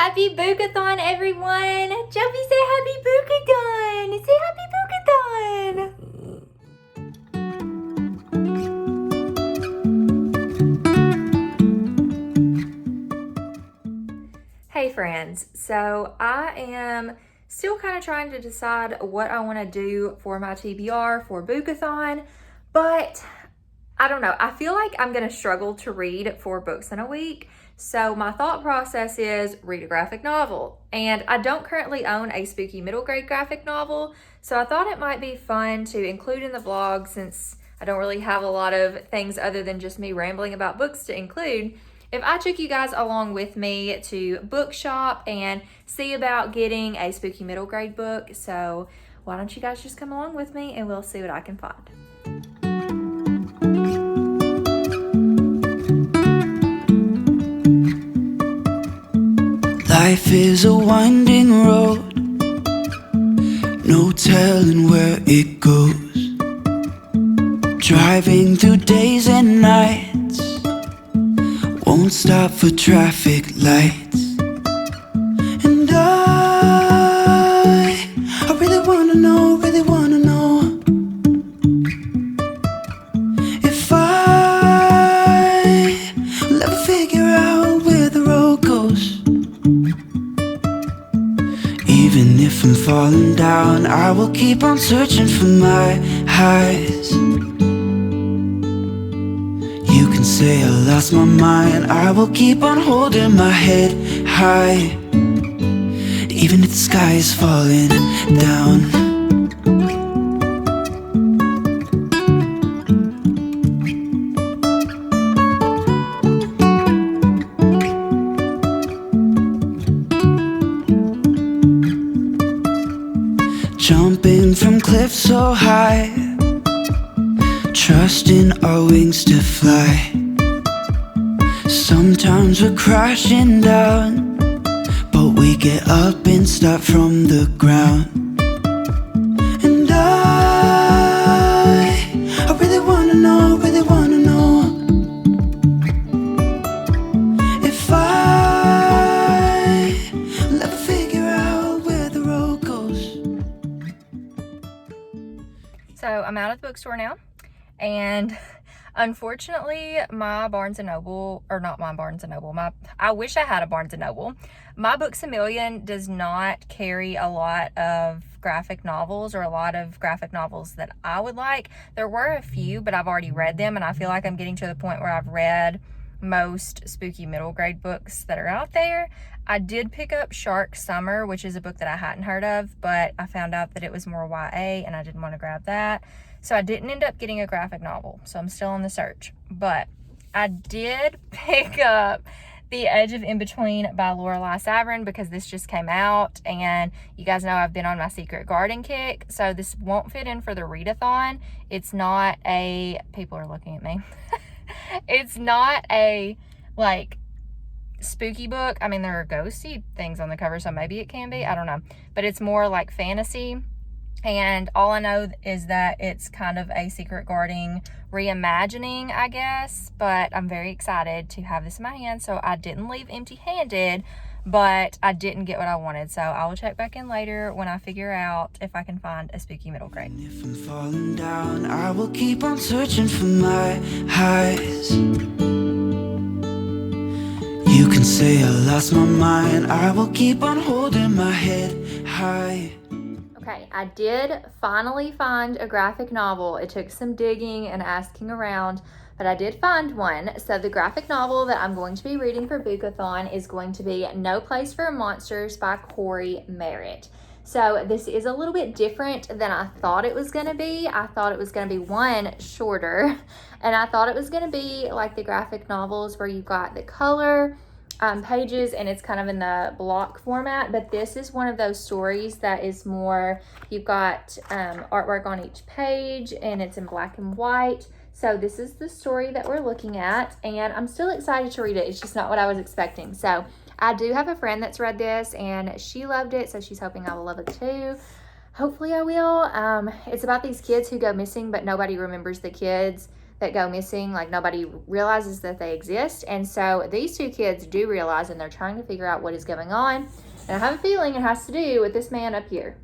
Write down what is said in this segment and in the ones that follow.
Happy BOOKATHon, everyone! Joby, say happy BOOKATHon! Say happy BOOKATHon! Hey friends, so I am still kind of trying to decide what I want to do for my TBR for BOOKAthon, but I don't know. I feel like I'm going to struggle to read 4 books in a week. So my thought process is read a graphic novel. And I don't currently own a spooky middle grade graphic novel. So I thought it might be fun to include in the vlog since I don't really have a lot of things other than just me rambling about books to include. If I took you guys along with me to bookshop and see about getting a spooky middle grade book. So why don't you guys just come along with me and we'll see what I can find. Life is a winding road, no telling where it goes. Driving through days and nights, won't stop for traffic lights. And I really wanna know if I will ever figure out where the road goes. Even if I'm falling down, I will keep on searching for my highs. You can say I lost my mind, I will keep on holding my head high. Even if the sky is falling down. Jumping from cliffs so high, trusting our wings to fly. Sometimes we're crashing down, but we get up and start from the ground. And I really wanna know if I will ever figure out where the road goes. So I'm out at the bookstore now, and unfortunately my Barnes & Noble, or not my Barnes & Noble, I wish I had a Barnes & Noble. My Books A Million does not carry a lot of graphic novels, or a lot of graphic novels that I would like. There were a few, but I've already read them, and I feel like I'm getting to the point where I've read most spooky middle grade books that are out there. I did pick up Shark Summer, which is a book that I hadn't heard of, but I found out that it was more YA and I didn't want to grab that. So I didn't end up getting a graphic novel. So I'm still on the search. But I did pick up The Edge of In-Between by Lorelei Saverin because this just came out. And you guys know I've been on my Secret Garden kick. So this won't fit in for the readathon. It's not a... People are looking at me. It's not a, like, spooky book. I mean, there are ghosty things on the cover, so maybe it can be. I don't know. But it's more like fantasy. And all I know is that it's kind of a secret guarding reimagining, I guess. But I'm very excited to have this in my hand. So I didn't leave empty-handed, but I didn't get what I wanted. So I will check back in later when I figure out if I can find a spooky middle grade. If I'm falling down, I will keep on searching for my highs. You can say I lost my mind, I will keep on holding my head high. Okay, I did finally find a graphic novel. It took some digging and asking around, but I did find one. So the graphic novel that I'm going to be reading for BOOKAthon is going to be No Place for Monsters by Corey Merritt. So this is a little bit different than I thought it was going to be. I thought it was going to be one, shorter, and I thought it was going to be like the graphic novels where you've got the color pages and it's kind of in the block format, but this is one of those stories that is more, you've got artwork on each page and it's in black and white. So this is the story that we're looking at, and I'm still excited to read it. It's just not what I was expecting. So I do have a friend that's read this and she loved it, so she's hoping I will love it too. Hopefully I will. It's about these kids who go missing, but nobody remembers the kids. that go missing. Like, nobody realizes that they exist. And so these two kids do realize, and they're trying to figure out what is going on. And I have a feeling it has to do with this man up here.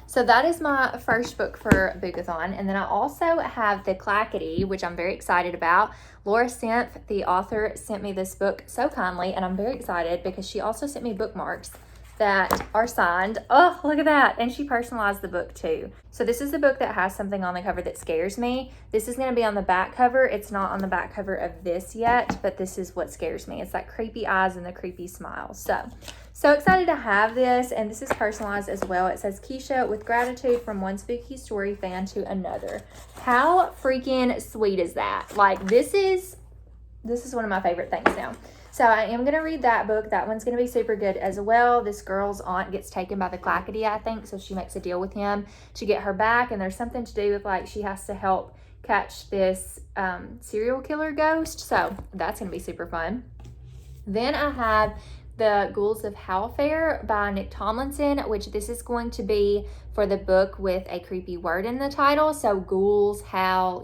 So that is my first book for BOOKAthon. And then I also have the Clackity, which I'm very excited about. Laura Simpf, the author, sent me this book so kindly, and I'm very excited because she also sent me bookmarks that are signed. Oh, look at that. And she personalized the book too. So this is the book that has something on the cover that scares me. This is going to be on the back cover. It's not on the back cover of this yet, but this is what scares me. It's that creepy eyes and the creepy smile. So excited to have this, and this is personalized as well. It says, Keisha, with gratitude from one spooky story fan to another. How freaking sweet is that? Like, this is one of my favorite things now. So I am going to read that book. That one's going to be super good as well. This girl's aunt gets taken by the Clackity, I think, so she makes a deal with him to get her back, and there's something to do with, like, she has to help catch this serial killer ghost, so that's going to be super fun. Then I have The Ghouls of Howlfair by Nick Tomlinson, which this is going to be for the book with a creepy word in the title. So ghouls, howl,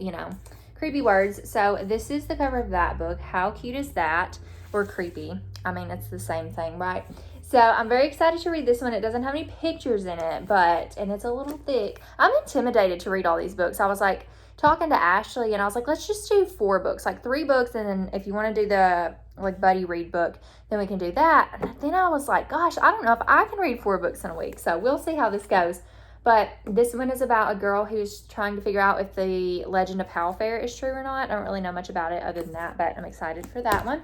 creepy words. So this is the cover of that book. How cute is that? Or creepy. I mean, it's the same thing, right? So I'm very excited to read this one. It doesn't have any pictures in it, and it's a little thick. I'm intimidated to read all these books. I was like talking to Ashley, and I was like, let's just do 4 books, like 3 books, and then if you want to do the like buddy read book, then we can do that. And then I was like, gosh, I don't know if I can read 4 books in a week. So we'll see how this goes. But this one is about a girl who's trying to figure out if the legend of Howlfair is true or not. I don't really know much about it other than that, but I'm excited for that one.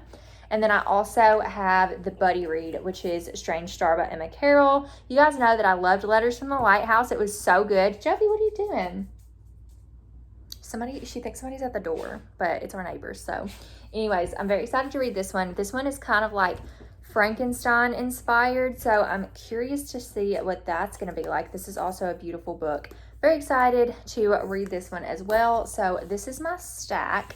And then I also have the buddy read, which is Strange Star by Emma Carroll. You guys know that I loved Letters from the Lighthouse. It was so good. Jovi, what are you doing? She thinks somebody's at the door, but it's our neighbors. So anyways, I'm very excited to read this one. This one is kind of like Frankenstein inspired, so I'm curious to see what that's going to be like. This is also a beautiful book. Very excited to read this one as well. So this is my stack.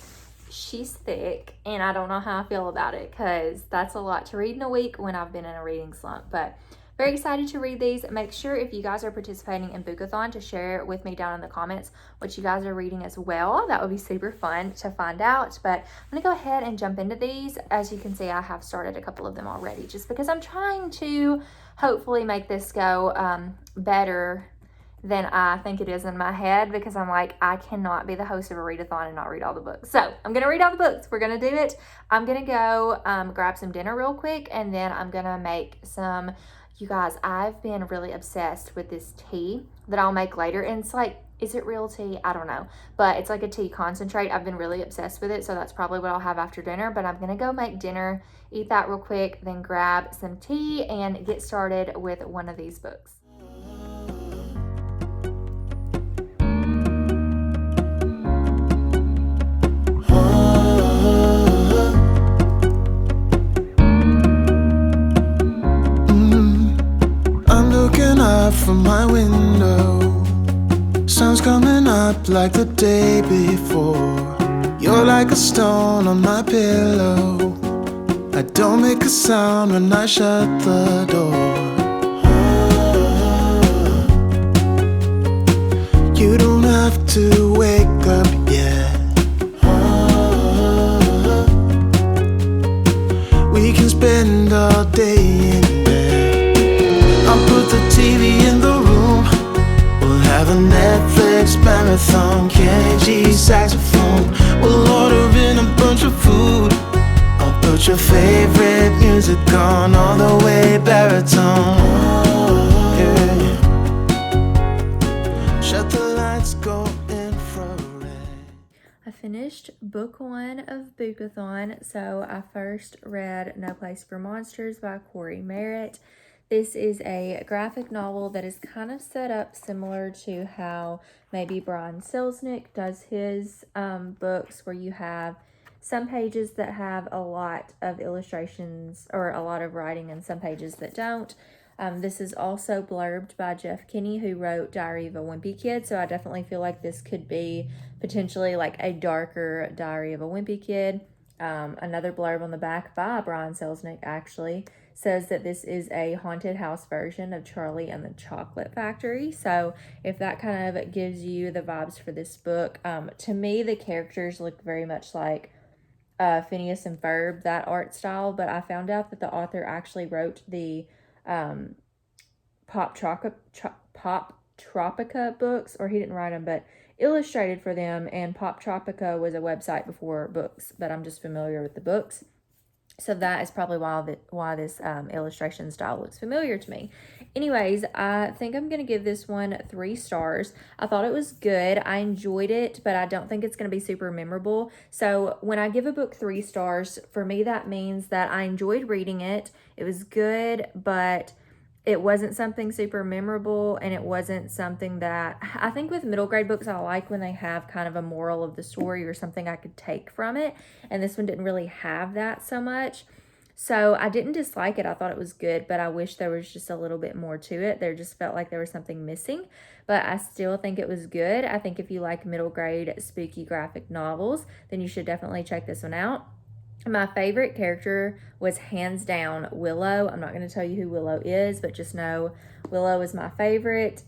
She's thick, and I don't know how I feel about it because that's a lot to read in a week when I've been in a reading slump, but very excited to read these. Make sure if you guys are participating in BOOKAthon to share with me down in the comments what you guys are reading as well. That would be super fun to find out. But I'm going to go ahead and jump into these. As you can see, I have started a couple of them already just because I'm trying to hopefully make this go better than I think it is in my head, because I'm like, I cannot be the host of a readathon and not read all the books. So I'm going to read all the books. We're going to do it. I'm going to go grab some dinner real quick, and then I'm going to make some... You guys, I've been really obsessed with this tea that I'll make later. And it's like, is it real tea? I don't know. But it's like a tea concentrate. I've been really obsessed with it. So that's probably what I'll have after dinner. But I'm going to go make dinner, eat that real quick, then grab some tea and get started with one of these books. From my window, sun's coming up like the day before. You're like a stone on my pillow. I don't make a sound when I shut the door. You don't have to wake up yet. We can spend all day in bed. I'll put the TV in the room. We'll have a Netflix marathon. Kenny G saxophone. We'll order in a bunch of food. I'll put your favorite music on all the way baritone. Yeah. Shut the lights, go infrared. I finished book 1 of BOOKAthon. So I first read No Place for Monsters by Corey Merritt. This is a graphic novel that is kind of set up similar to how maybe Brian Selznick does his books, where you have some pages that have a lot of illustrations or a lot of writing and some pages that don't. This is also blurbed by Jeff Kinney, who wrote Diary of a Wimpy Kid, so I definitely feel like this could be potentially like a darker Diary of a Wimpy Kid. Another blurb on the back by Brian Selznick, actually, says that this is a haunted house version of Charlie and the Chocolate Factory. So if that kind of gives you the vibes for this book, to me, the characters look very much like Phineas and Ferb, that art style, but I found out that the author actually wrote the Pop Tropica books, or he didn't write them, but illustrated for them, and Pop Tropica was a website before books, but I'm just familiar with the books. So that is probably why this illustration style looks familiar to me. Anyways, I think I'm going to give this one 3 stars. I thought it was good. I enjoyed it, but I don't think it's going to be super memorable. So when I give a book 3 stars, for me that means that I enjoyed reading it. It was good, but it wasn't something super memorable, and it wasn't something that I think with middle grade books, I like when they have kind of a moral of the story or something I could take from it. And this one didn't really have that so much. So I didn't dislike it. I thought it was good, but I wish there was just a little bit more to it. There just felt like there was something missing, but I still think it was good. I think if you like middle grade spooky graphic novels, then you should definitely check this one out. My favorite character was hands down Willow. I'm not going to tell you who Willow is, but just know Willow is my favorite.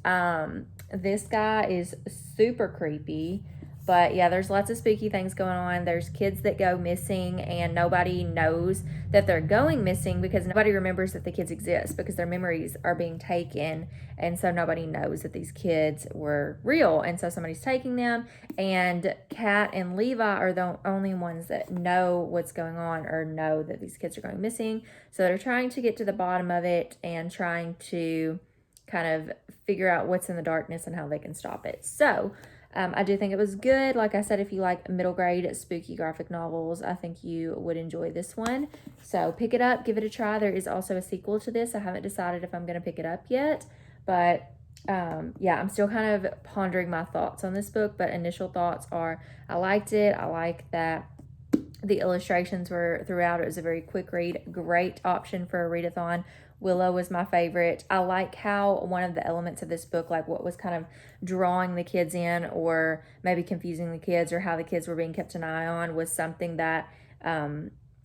This guy is super creepy. But yeah, there's lots of spooky things going on. There's kids that go missing and nobody knows that they're going missing because nobody remembers that the kids exist because their memories are being taken. And so nobody knows that these kids were real. And so somebody's taking them. And Kat and Levi are the only ones that know what's going on or know that these kids are going missing. So they're trying to get to the bottom of it and trying to kind of figure out what's in the darkness and how they can stop it. So I do think it was good. Like I said, if you like middle grade spooky graphic novels, I think you would enjoy this one. So pick it up, give it a try. There is also a sequel to this. I haven't decided if I'm going to pick it up yet, but yeah, I'm still kind of pondering my thoughts on this book, but initial thoughts are I liked it. I like that the illustrations were throughout. It was a very quick read, great option for a readathon. Willow was my favorite. I like how one of the elements of this book, like what was kind of drawing the kids in or maybe confusing the kids or how the kids were being kept an eye on, was something that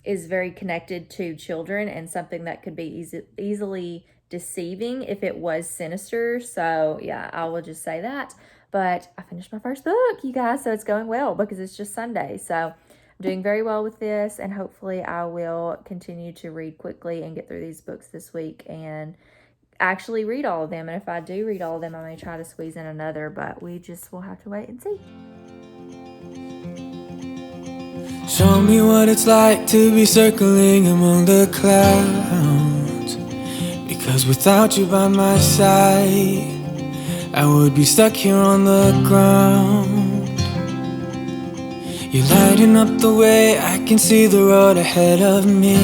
is very connected to children and something that could be easily deceiving if it was sinister. So yeah, I will just say that. But I finished my first book, you guys, so it's going well because it's just Sunday. So doing very well with this, and hopefully I will continue to read quickly and get through these books this week and actually read all of them. And if I do read all of them, I may try to squeeze in another, but we just will have to wait and see. Show me what it's like to be circling among the clouds, because without you by my side, I would be stuck here on the ground. You're lighting up the way, I can see the road ahead of me.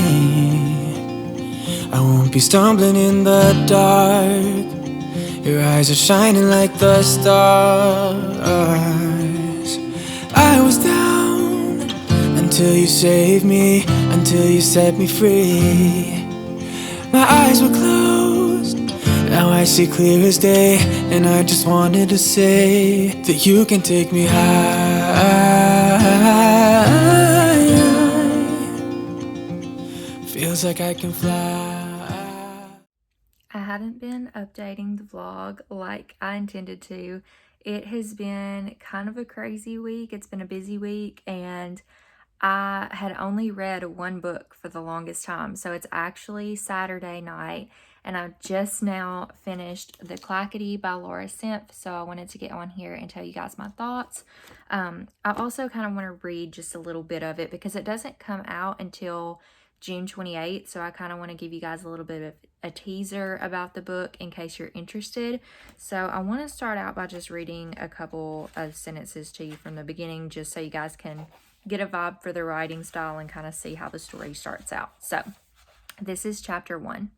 I won't be stumbling in the dark. Your eyes are shining like the stars. I was down until you saved me, until you set me free. My eyes were closed, now I see clear as day. And I just wanted to say that you can take me high. Feels like I can fly. I haven't been updating the vlog like I intended to. It has been kind of a crazy week. It's been a busy week, and I had only read 1 book for the longest time. So it's actually Saturday night, and I just now finished The Clackity by Laura Simpf. So I wanted to get on here and tell you guys my thoughts. I also kind of want to read just a little bit of it because it doesn't come out until June 28th. So I kind of want to give you guys a little bit of a teaser about the book in case you're interested. So I want to start out by just reading a couple of sentences to you from the beginning, just so you guys can get a vibe for the writing style and kind of see how the story starts out. So this is chapter 1.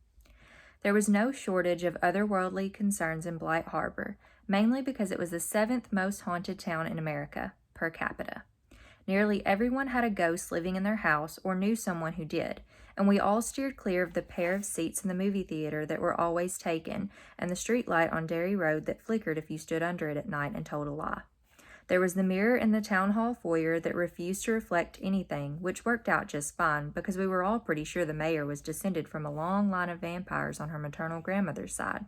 There was no shortage of otherworldly concerns in Blight Harbor, mainly because it was the 7th most haunted town in America, per capita. Nearly everyone had a ghost living in their house or knew someone who did, and we all steered clear of the pair of seats in the movie theater that were always taken and the street light on Derry Road that flickered if you stood under it at night and told a lie. There was the mirror in the town hall foyer that refused to reflect anything, which worked out just fine because we were all pretty sure the mayor was descended from a long line of vampires on her maternal grandmother's side,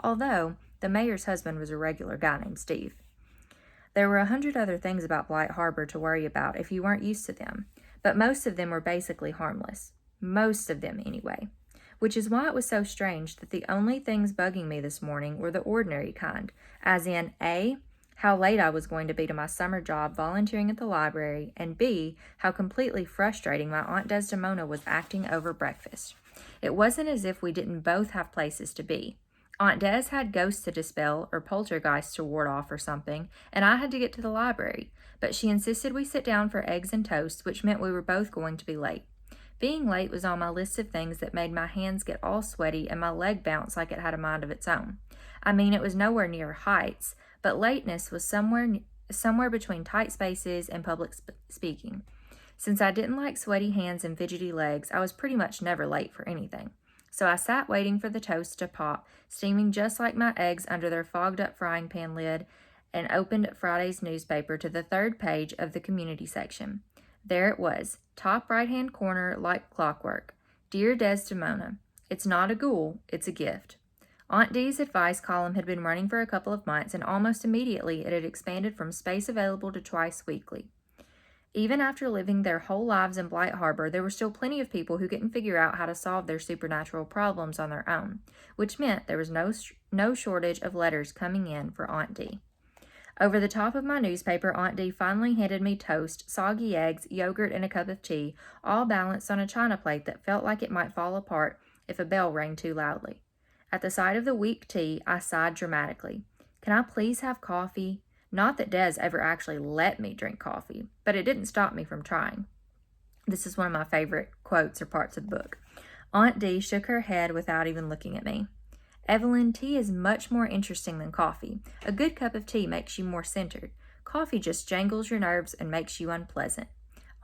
although the mayor's husband was a regular guy named Steve. There were 100 other things about Blight Harbor to worry about if you weren't used to them, but most of them were basically harmless. Most of them, anyway. Which is why it was so strange that the only things bugging me this morning were the ordinary kind, as in A, how late I was going to be to my summer job volunteering at the library, and B, how completely frustrating my Aunt Desdemona was acting over breakfast. It wasn't as if we didn't both have places to be. Aunt Des had ghosts to dispel or poltergeists to ward off or something, and I had to get to the library, but she insisted we sit down for eggs and toast, which meant we were both going to be late. Being late was on my list of things that made my hands get all sweaty and my leg bounce like it had a mind of its own. I mean, it was nowhere near heights, but lateness was somewhere between tight spaces and public speaking. Since I didn't like sweaty hands and fidgety legs, I was pretty much never late for anything. So I sat waiting for the toast to pop, steaming just like my eggs under their fogged-up frying pan lid, and opened Friday's newspaper to the third page of the community section. There it was, top right-hand corner like clockwork. Dear Desdemona, it's not a ghoul, it's a gift. Aunt Dee's advice column had been running for a couple of months, and almost immediately it had expanded from space available to twice weekly. Even after living their whole lives in Blight Harbor, there were still plenty of people who couldn't figure out how to solve their supernatural problems on their own, which meant there was no shortage of letters coming in for Aunt Dee. Over the top of my newspaper, Aunt Dee finally handed me toast, soggy eggs, yogurt, and a cup of tea, all balanced on a china plate that felt like it might fall apart if a bell rang too loudly. At the sight of the weak tea, I sighed dramatically. Can I please have coffee? Not that Des ever actually let me drink coffee, but it didn't stop me from trying. This is one of my favorite quotes or parts of the book. Aunt Dee shook her head without even looking at me. Evelyn, tea is much more interesting than coffee. A good cup of tea makes you more centered. Coffee just jangles your nerves and makes you unpleasant.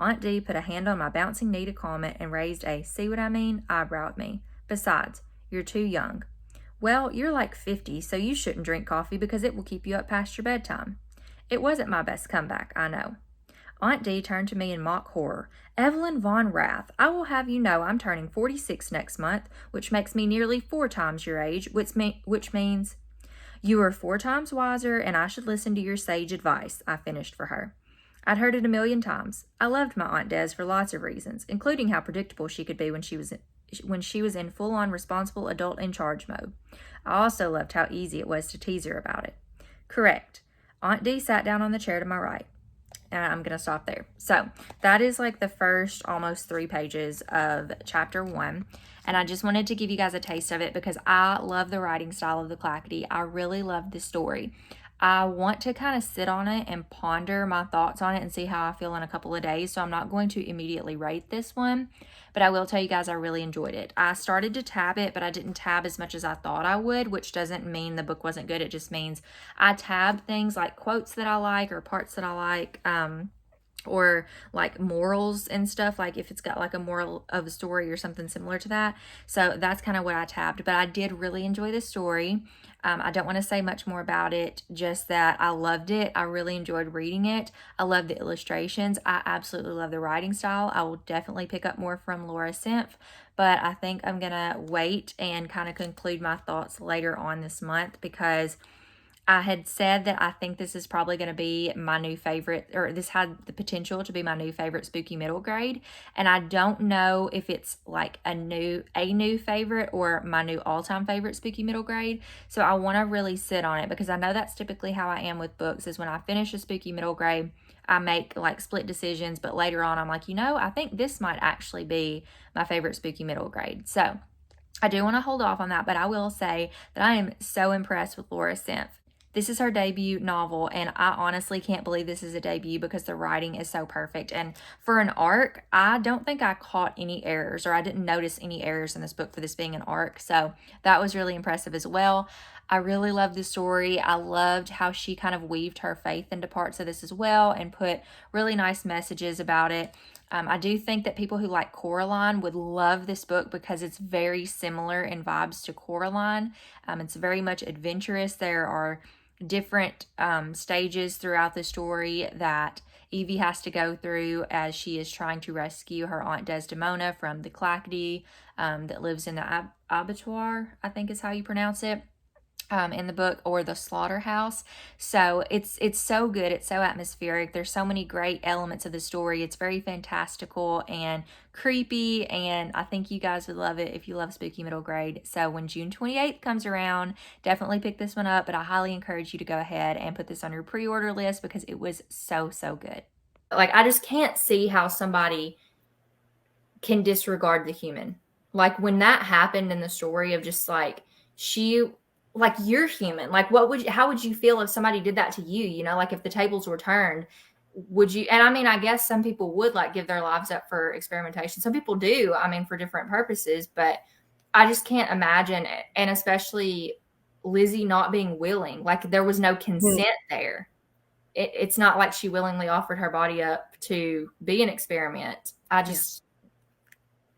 Aunt Dee put a hand on my bouncing knee to calm it and raised a see what I mean eyebrow at me. Besides, you're too young. Well, you're like 50, so you shouldn't drink coffee because it will keep you up past your bedtime. It wasn't my best comeback, I know. Aunt Dee turned to me in mock horror. Evelyn Von Rath, I will have you know I'm turning 46 next month, which makes me nearly 4 times your age, which means you are 4 times wiser and I should listen to your sage advice, I finished for her. I'd heard it 1,000,000 times. I loved my Aunt Des for lots of reasons, including how predictable she could be when she was in full-on responsible adult in charge mode. I also loved how easy it was to tease her about it. Correct. Aunt Dee sat down on the chair to my right. And I'm going to stop there. So that is like the first almost 3 pages of chapter 1. And I just wanted to give you guys a taste of it because I love the writing style of the Clackity. I really love the story. I want to kind of sit on it and ponder my thoughts on it and see how I feel in a couple of days. So I'm not going to immediately rate this one, but I will tell you guys I really enjoyed it. I started to tab it, but I didn't tab as much as I thought I would, which doesn't mean the book wasn't good. It just means I tabbed things like quotes that I like or parts that I like, or like morals and stuff, like if it's got like a moral of a story or something similar to that. So that's kind of what I tabbed, but I did really enjoy the story. I don't want to say much more about it, just that I loved it. I really enjoyed reading it. I love the illustrations. I absolutely love the writing style. I will definitely pick up more from Laura Senf, but I think I'm going to wait and kind of conclude my thoughts later on this month because I had said that I think this is probably going to be my new favorite, or this had the potential to be my new favorite spooky middle grade. And I don't know if it's like a new favorite or my new all-time favorite spooky middle grade. So I want to really sit on it because I know that's typically how I am with books, is when I finish a spooky middle grade, I make like split decisions, but later on I'm like, I think this might actually be my favorite spooky middle grade. So I do want to hold off on that, but I will say that I am so impressed with Laura Senf. This is her debut novel, and I honestly can't believe this is a debut because the writing is so perfect. And for an arc, I don't think I caught any errors, or I didn't notice any errors in this book for this being an arc. So that was really impressive as well. I really loved the story. I loved how she kind of weaved her faith into parts of this as well and put really nice messages about it. I do think that people who like Coraline would love this book because it's very similar in vibes to Coraline. It's very much adventurous. There are different stages throughout the story that Evie has to go through as she is trying to rescue her Aunt Desdemona from the Clackity that lives in the abattoir, I think is how you pronounce it. In the book, or the slaughterhouse. So it's so good. It's so atmospheric. There's so many great elements of the story. It's very fantastical and creepy, and I think you guys would love it if you love spooky middle grade. So when June 28th comes around, definitely pick this one up, but I highly encourage you to go ahead and put this on your pre-order list because it was so good. Like, I just can't see how somebody can disregard the human. Like, when that happened in the story of just like, like, you're human. Like, how would you feel if somebody did that to you? You know, like if the tables were turned, would you? And I mean, I guess some people would like give their lives up for experimentation. Some people do, I mean, for different purposes, but I just can't imagine it. And especially Lizzie not being willing, like there was no consent there. It's not like she willingly offered her body up to be an experiment.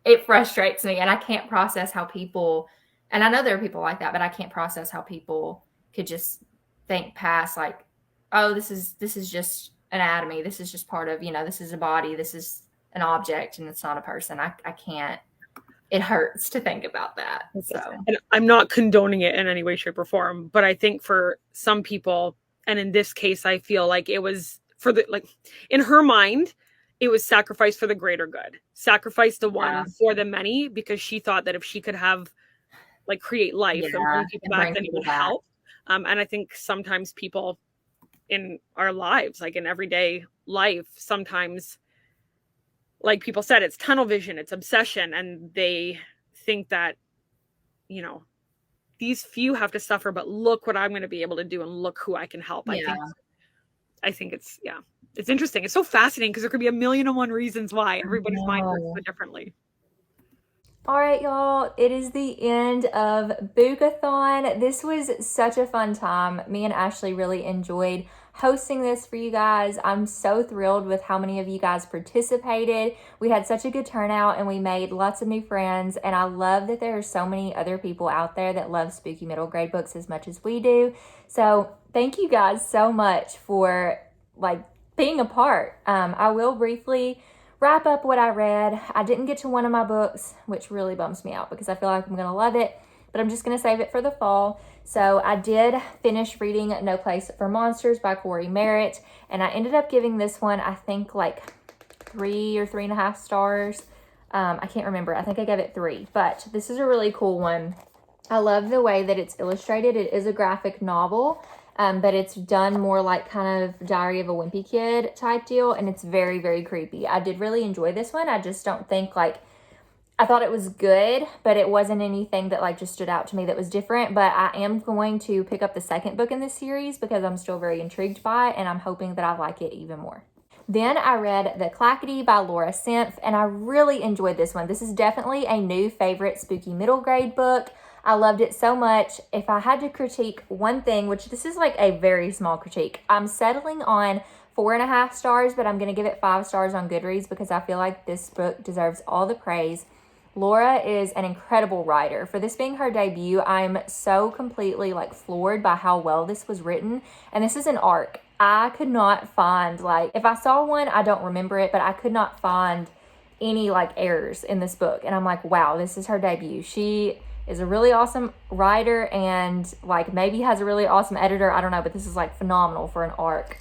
It frustrates me, and I can't process how people, and I know there are people like that, but I can't process how people could just think past like, oh, this is just anatomy. This is just part of, this is a body. This is an object, and it's not a person. I can't. It hurts to think about that. So. And I'm not condoning it in any way, shape, or form, but I think for some people, and in this case, I feel like it was in her mind, it was sacrifice for the greater good. Sacrifice the one for the many, because she thought that if she could create life and bring people back, then it would help. And I think sometimes people in our lives, like in everyday life, sometimes, like people said, it's tunnel vision, it's obsession, and they think that, these few have to suffer, but look what I'm going to be able to do, and look who I can help. Yeah. I think it's interesting. It's so fascinating because there could be 1,000,001 reasons why everybody's mind works so differently. All right, y'all, it is the end of BOOKAthon. This was such a fun time. Me and Ashley really enjoyed hosting this for you guys. I'm so thrilled with how many of you guys participated. We had such a good turnout, and we made lots of new friends, and I love that there are so many other people out there that love spooky middle grade books as much as we do. So thank you guys so much for being a part. I will briefly wrap up what I read. I didn't get to one of my books, which really bums me out because I feel like I'm going to love it, but I'm just going to save it for the fall. So I did finish reading No Place for Monsters by Corey Merritt, and I ended up giving this one, I think 3 or 3.5 stars. I can't remember. I think I gave it 3, but this is a really cool one. I love the way that it's illustrated. It is a graphic novel, but it's done more like kind of Diary of a Wimpy Kid type deal, and it's very, very creepy. I did really enjoy this one. I just don't think I thought it was good, but it wasn't anything that just stood out to me that was different. But I am going to pick up the second book in this series because I'm still very intrigued by it, and I'm hoping that I like it even more. Then I read The Clackity by Laura Simpf, and I really enjoyed this one. This is definitely a new favorite spooky middle grade book. I loved it so much. If I had to critique one thing, which this is a very small critique, I'm settling on 4.5 stars, but I'm going to give it 5 stars on Goodreads because I feel like this book deserves all the praise. Laura is an incredible writer. For this being her debut, I'm so completely floored by how well this was written. And this is an arc. I could not find if I saw one, I don't remember it, but I could not find any errors in this book. And I'm wow, this is her debut. She is a really awesome writer and maybe has a really awesome editor. I don't know, but this is phenomenal for an arc.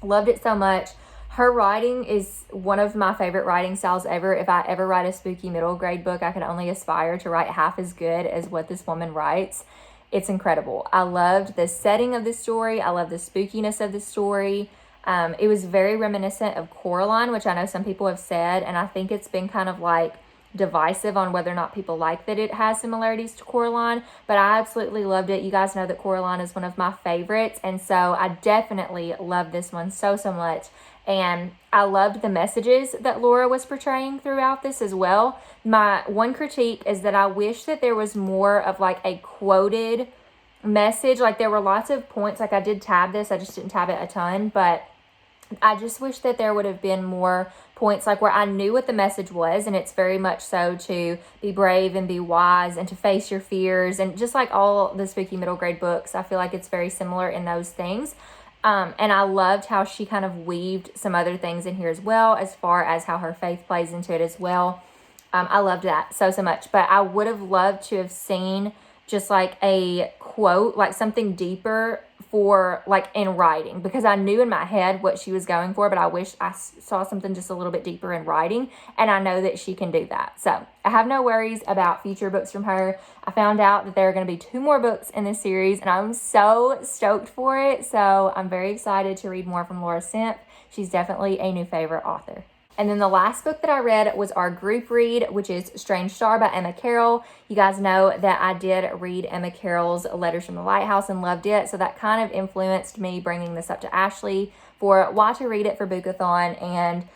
Loved it so much. Her writing is one of my favorite writing styles ever. If I ever write a spooky middle grade book, I can only aspire to write half as good as what this woman writes. It's incredible. I loved the setting of the story. I love the spookiness of the story. It was very reminiscent of Coraline, which I know some people have said, and I think it's been kind of divisive on whether or not people like that it has similarities to Coraline, but I absolutely loved it. You guys know that Coraline is one of my favorites, and so I definitely love this one so much. And I loved the messages that Laura was portraying throughout this as well. My one critique is that I wish that there was more of a quoted message. There were lots of points, I did tab this, I just didn't tab it a ton, but I just wish that there would have been more points like where I knew what the message was, and it's very much so to be brave and be wise and to face your fears, and just like all the spooky middle grade books, I feel like it's very similar in those things. And I loved how she kind of weaved some other things in here as well, as far as how her faith plays into it as well. I loved that so much, but I would have loved to have seen just like a quote, like something deeper for like in writing, because I knew in my head what she was going for, but I wish I saw something just a little bit deeper in writing, and I know that she can do that. So I have no worries about future books from her. I found out that there are going to be 2 more books in this series, and I'm so stoked for it. So I'm very excited to read more from Laura Simpson. She's definitely a new favorite author. And then the last book that I read was our group read, which is Strange Star by Emma Carroll. You guys know that I did read Emma Carroll's Letters from the Lighthouse and loved it. So that kind of influenced me bringing this up to Ashley for why to read it for BOOKAthon. And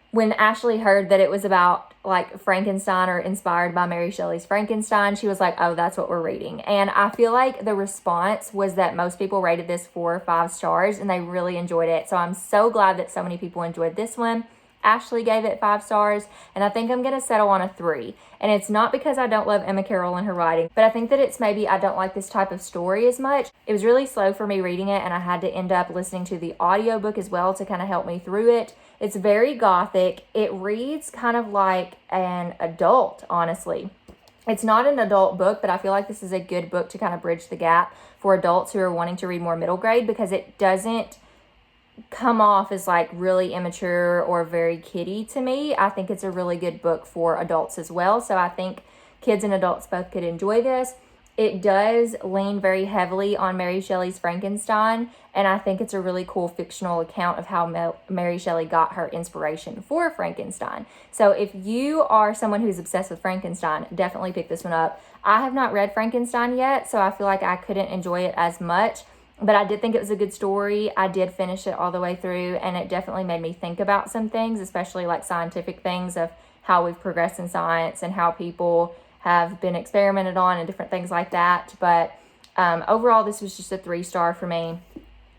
when Ashley heard that it was about like Frankenstein or inspired by Mary Shelley's Frankenstein, she was like, oh, that's what we're reading. And I feel like the response was that most people rated this 4 or 5 stars and they really enjoyed it. So I'm so glad that so many people enjoyed this one. Ashley gave it 5 stars, and I think I'm going to settle on a 3. And it's not because I don't love Emma Carroll and her writing, but I think that it's maybe I don't like this type of story as much. It was really slow for me reading it, and I had to end up listening to the audiobook as well to kind of help me through it. It's very gothic. It reads kind of like an adult, honestly. It's not an adult book, but I feel like this is a good book to kind of bridge the gap for adults who are wanting to read more middle grade, because it doesn't come off as like really immature or very kiddie to me. I think it's a really good book for adults as well. So I think kids and adults both could enjoy this. It does lean very heavily on Mary Shelley's Frankenstein, and I think it's a really cool fictional account of how Mary Shelley got her inspiration for Frankenstein. So if you are someone who's obsessed with Frankenstein, definitely pick this one up. I have not read Frankenstein yet, so I feel like I couldn't enjoy it as much. But I did think it was a good story. I did finish it all the way through, and it definitely made me think about some things, especially like scientific things of how we've progressed in science and how people have been experimented on and different things like that. But overall, this was just a 3-star for me.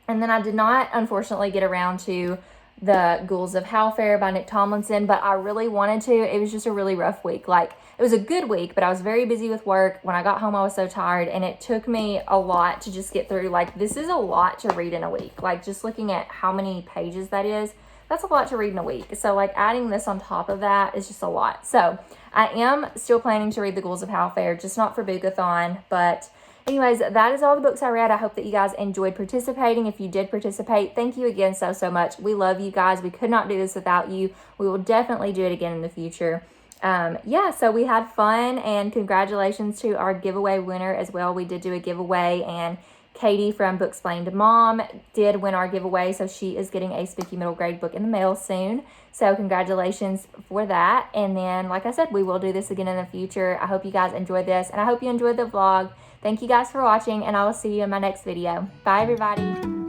And then I did not, unfortunately, get around to The Ghouls of Howlfair by Nick Tomlinson, but I really wanted to. It was just a really rough week. Like, it was a good week, but I was very busy with work. When I got home, I was so tired, and it took me a lot to just get through. Like, this is a lot to read in a week. Like, just looking at how many pages that is, that's a lot to read in a week. So, like, adding this on top of that is just a lot. So, I am still planning to read The Ghouls of Howlfair, just not for BOOKAthon. But anyways, that is all the books I read. I hope that you guys enjoyed participating. If you did participate, thank you again so much. We love you guys. We could not do this without you. We will definitely do it again in the future. Yeah, so we had fun, and congratulations to our giveaway winner as well. We did do a giveaway, and Katie from Booksplained Mom did win our giveaway, so she is getting a spooky middle grade book in the mail soon. So congratulations for that. And then, like I said, we will do this again in the future. I hope you guys enjoyed this, and I hope you enjoyed the vlog. Thank you guys for watching, and I will see you in my next video. Bye, everybody.